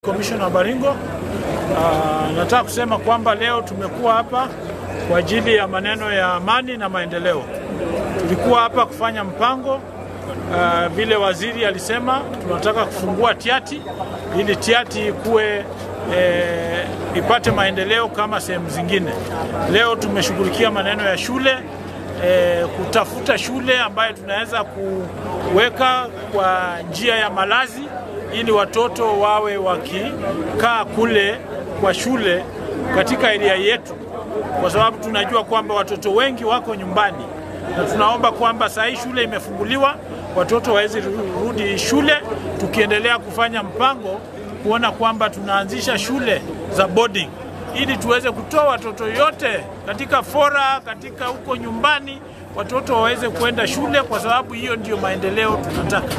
Commissioner Baringo, nataka kusema kwamba leo tumekuwa hapa kwa ajili ya maneno ya amani na maendeleo. Tulikuwa hapa kufanya mpango vile waziri alisema tunataka kufungua Tiaty ili Tiaty kuwe ipate maendeleo kama sehemu zingine. Leo tumeshughulikia maneno ya shule, kutafuta shule ambayo tunaweza kuweka kwa njia ya malazi ili watoto wawe wakikaa kule kwa shule katika area yetu, kwa sababu tunajua kwamba watoto wengi wako nyumbani, na tunaomba kwamba saa hii shule imefunguliwa, watoto waweze rudi shule, tukiendelea kufanya mpango kuona kwamba tunaanzisha shule za boarding ili tuweze kutoa watoto yote katika fora, katika huko nyumbani, watoto waweze kwenda shule, kwa sababu hiyo ndio maendeleo tunataka.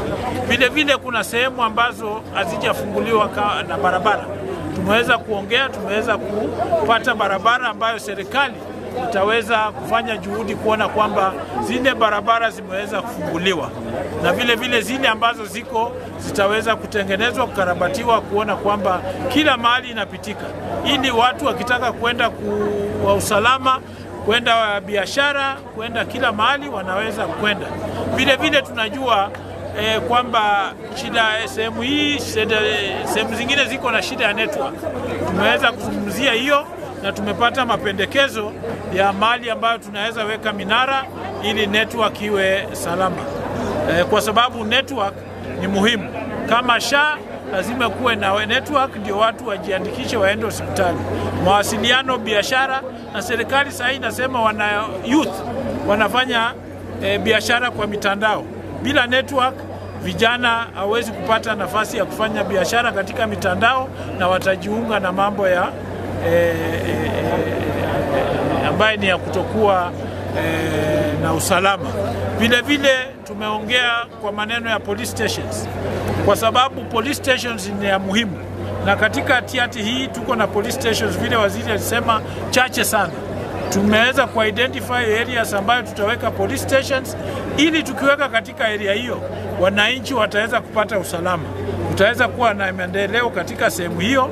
Vile vile kuna sehemu ambazo hazijafunguliwa na barabara. Tumeweza kuongea, tumeweza kupata barabara ambayo serikali itaweza kufanya juhudi kuona kwamba zile barabara zimeweza kufunguliwa, na vile vile zile ambazo ziko zitaweza kutengenezwa, kukarabatiwa, kuona kwamba kila mahali inapitika, ili watu wakitaka kwenda kwa usalama, kwenda biashara, kwenda kila mahali wanaweza kwenda. Vile vile tunajua kwamba shida sehemu hii, sehemu zingine ziko na shida ya network. Tumeweza kuzungumzia hiyo na tumepata mapendekezo ya mahali ambayo tunaweza weka minara ili network iwe salama, kwa sababu network ni muhimu. Kama SHA lazima kuwe na network ndio watu wajiandikishe waende hospitali. Mawasiliano, biashara, na serikali sasa inasema youth wanafanya biashara kwa mitandao. Bila network vijana hawezi kupata nafasi ya kufanya biashara katika mitandao, na watajiunga na mambo ya ambayo ni ya kutokuwa na usalama. Vile vile tumeongea kwa maneno ya police stations, kwa sababu police stations ni ya muhimu, na katika Tiaty hii tuko na police stations vile waziri alisema chache sana. Tumeweza ku-identify areas ambayo tutaweka police stations, ili tukiweka katika area hiyo wananchi wataweza kupata usalama, utaweza kuwa na maendeleo katika sehemu hiyo.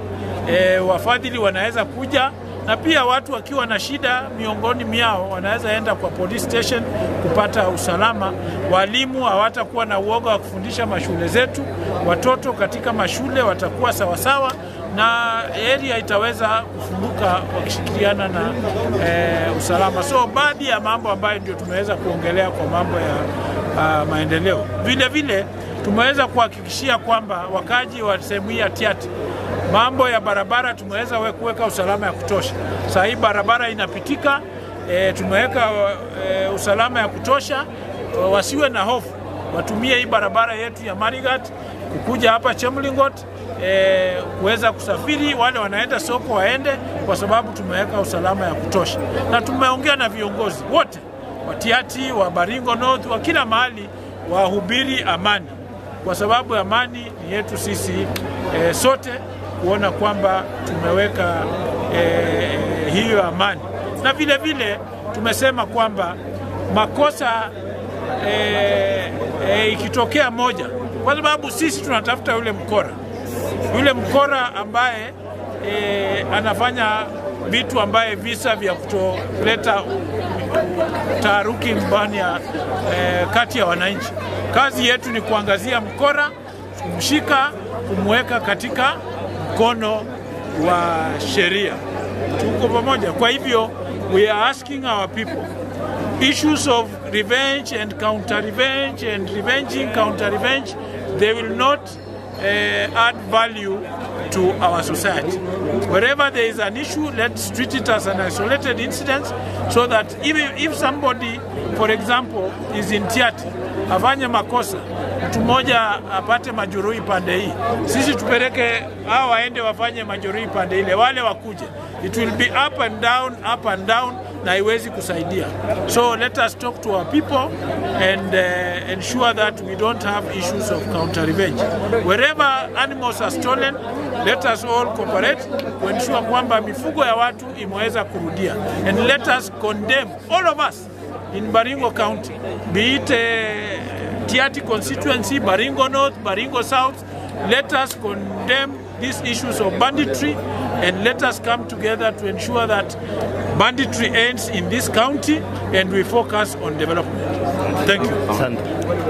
Wafadhili wanaweza kuja, na pia watu wakiwa na shida miongoni miao wanaweza enda kwa police station kupata usalama. Walimu hawatakuwa na uoga wa kufundisha mashule zetu, watoto katika mashule watakuwa sawasawa, na area itaweza kufunguka wakishirikiana na usalama. So baadhi ya mambo ambayo ndio tumeweza kuongelea kwa mambo ya maendeleo. Vile vile tumeweza kuhakikishia kwamba wakaji wa sehemu hii ya Tiaty, mambo ya barabara tumeweza kuweka usalama ya kutosha. Sasa hii barabara inapitika, tumeweka usalama ya kutosha, wasiwe na hofu, watumie hii barabara yetu ya Marigat kukuja hapa Chemlingot, kuweza kusafiri, wale wanaenda soko waende, kwa sababu tumeweka usalama ya kutosha. Na tumeongea na viongozi wote wa Tiaty, wa Baringo North, wa kila mahali, wahubiri amani, kwa sababu amani ni yetu sisi sote, kuona kwamba tumeweka hiyo amani. Na vile vile tumesema kwamba makosa ikitokea moja, kwa sababu sisi tunatafuta yule mkora ambaye anafanya vitu ambaye visa vya kutoleta taharuki mbani ya kati ya wananchi. Kazi yetu ni kuangazia mkora, kumshika, kumweka katika mkono wa sheria. Tuko pamoja. Kwa hivyo we are asking our people, issues of revenge and counter-revenge and revenging counter-revenge, they will not add value to our society. Wherever there is an issue, let's treat it as an isolated incident, so that if somebody, for example, is in Tiaty, afanye makosa, mtu mmoja apate majeruhi pande hii, sisi tupeleke hao waende wafanye majeruhi pande ile, wale wakuje. It will be up and down, na haiwezi kusaidia. So let us talk to our people and ensure that we don't have issues of counter-revenge. Wherever animals are stolen, let us all cooperate to ensure kwamba mifugo ya watu imeweza kurudia. And let us condemn, all of us in Baringo County, be it Tiaty constituency, Baringo North, Baringo South, let us condemn these issues of banditry, and let us come together to ensure that banditry ends in this county and we focus on development. Thank you.